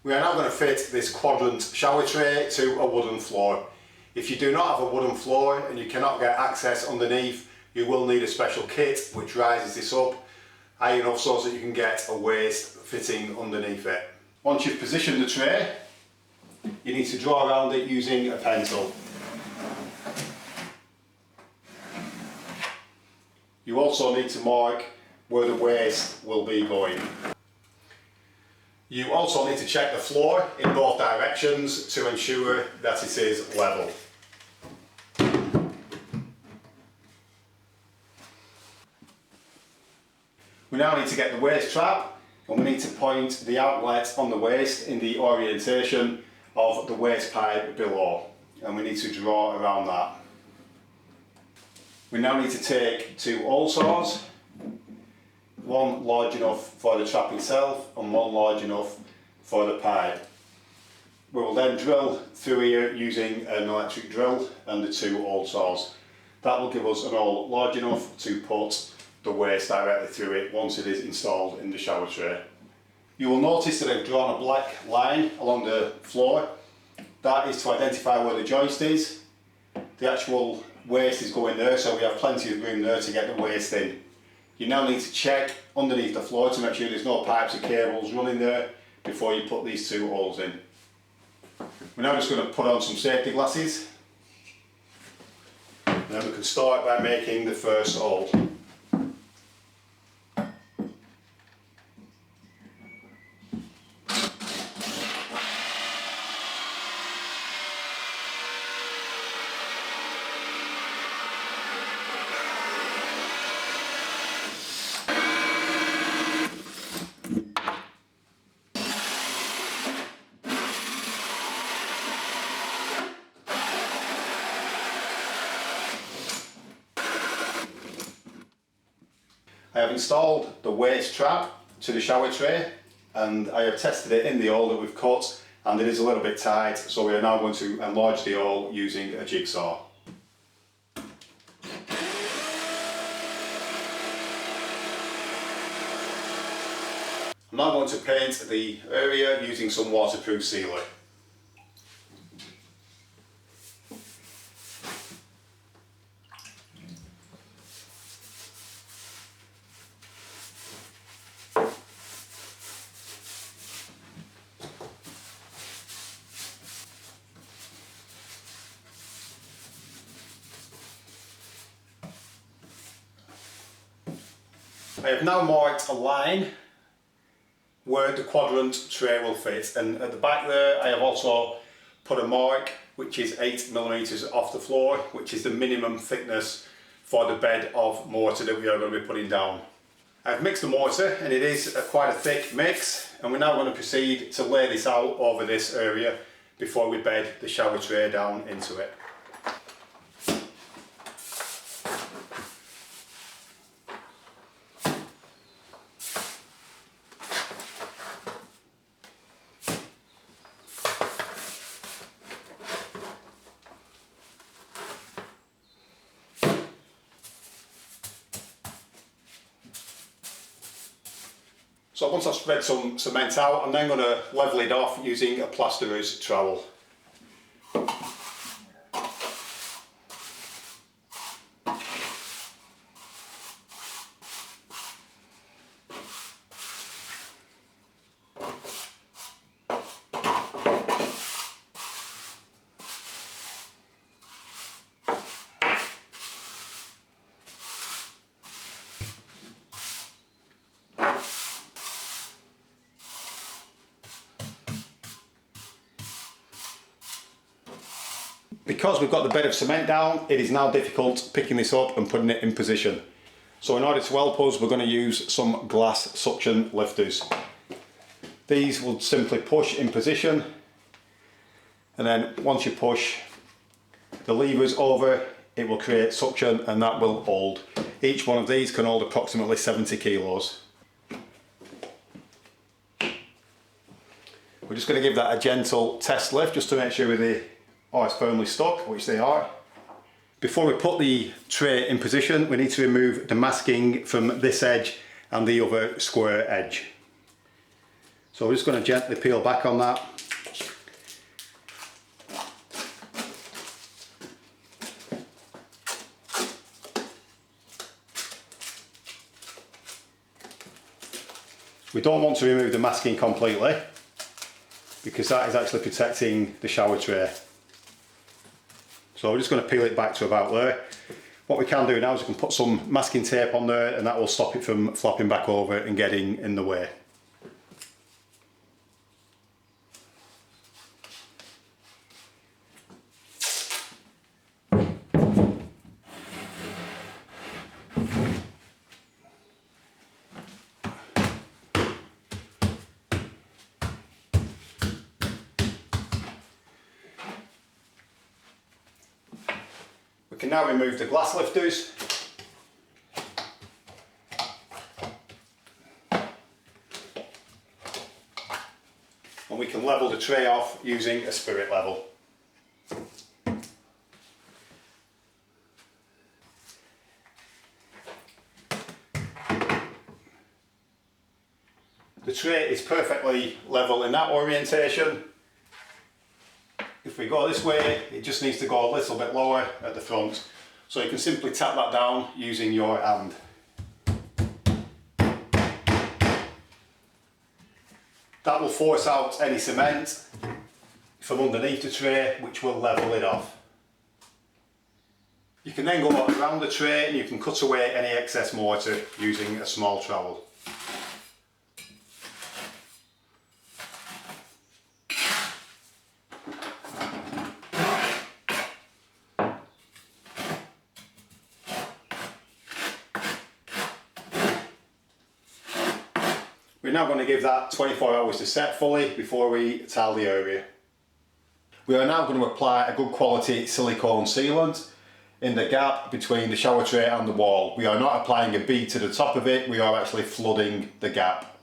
We are now going to fit this quadrant shower tray to a wooden floor. If you do not have a wooden floor and you cannot get access underneath, you will need a special kit which rises this up high enough so that you can get a waist fitting underneath it. Once you've positioned the tray, you need to draw around it using a pencil. You also need to mark where the waist will be going. You also need to check the floor in both directions to ensure that it is level. We now need to get the waist trap, and we need to point the outlet on the waist in the orientation of the waste pipe below, and we need to draw around that. We now need to take two hole saws, one large enough for the trap itself and one large enough for the pipe. We will then drill through here using an electric drill and the two hole saws. That will give us an hole large enough to put the waste directly through it once it is installed in the shower tray. You will notice that I've drawn a black line along the floor. That is to identify where the joist is. The actual waste is going there, so we have plenty of room there to get the waste in. You now need to check underneath the floor to make sure there's no pipes or cables running there before you put these two holes in. We're now just going to put on some safety glasses. Now we can start by making the first hole. I have installed the waste trap to the shower tray, and I have tested it in the hole that we've cut, and it is a little bit tight, so we are now going to enlarge the hole using a jigsaw. I'm now going to paint the area using some waterproof sealer. I have now marked a line where the quadrant tray will fit, and at the back there I have also put a mark which is 8mm off the floor, which is the minimum thickness for the bed of mortar that we are going to be putting down. I've mixed the mortar, and it is quite a thick mix, and we're now going to proceed to lay this out over this area before we bed the shower tray down into it. So once I've spread some cement out, I'm then going to level it off using a plasterer's trowel. Because we've got the bed of cement down, it is now difficult picking this up and putting it in position. So in order to help us, we're going to use some glass suction lifters. These will simply push in position, and then once you push the levers over, it will create suction, and that will hold. Each one of these can hold approximately 70 kilos. We're just going to give that a gentle test lift just to make sure they are firmly stuck, which they are. Before we put the tray in position, we need to remove the masking from this edge and the other square edge. So we're just going to gently peel back on that. We don't want to remove the masking completely because that is actually protecting the shower tray. So we're just going to peel it back to about there. What we can do now is we can put some masking tape on there and that will stop it from flopping back over and getting in the way. We can now remove the glass lifters. And we can level the tray off using a spirit level. The tray is perfectly level in that orientation. If we go this way, it just needs to go a little bit lower at the front. So you can simply tap that down using your hand. That will force out any cement from underneath the tray, which will level it off. You can then go around the tray and you can cut away any excess mortar using a small trowel. We're now going to give that 24 hours to set fully before we tile the area. We are now going to apply a good quality silicone sealant in the gap between the shower tray and the wall. We are not applying a bead to the top of it, we are actually flooding the gap.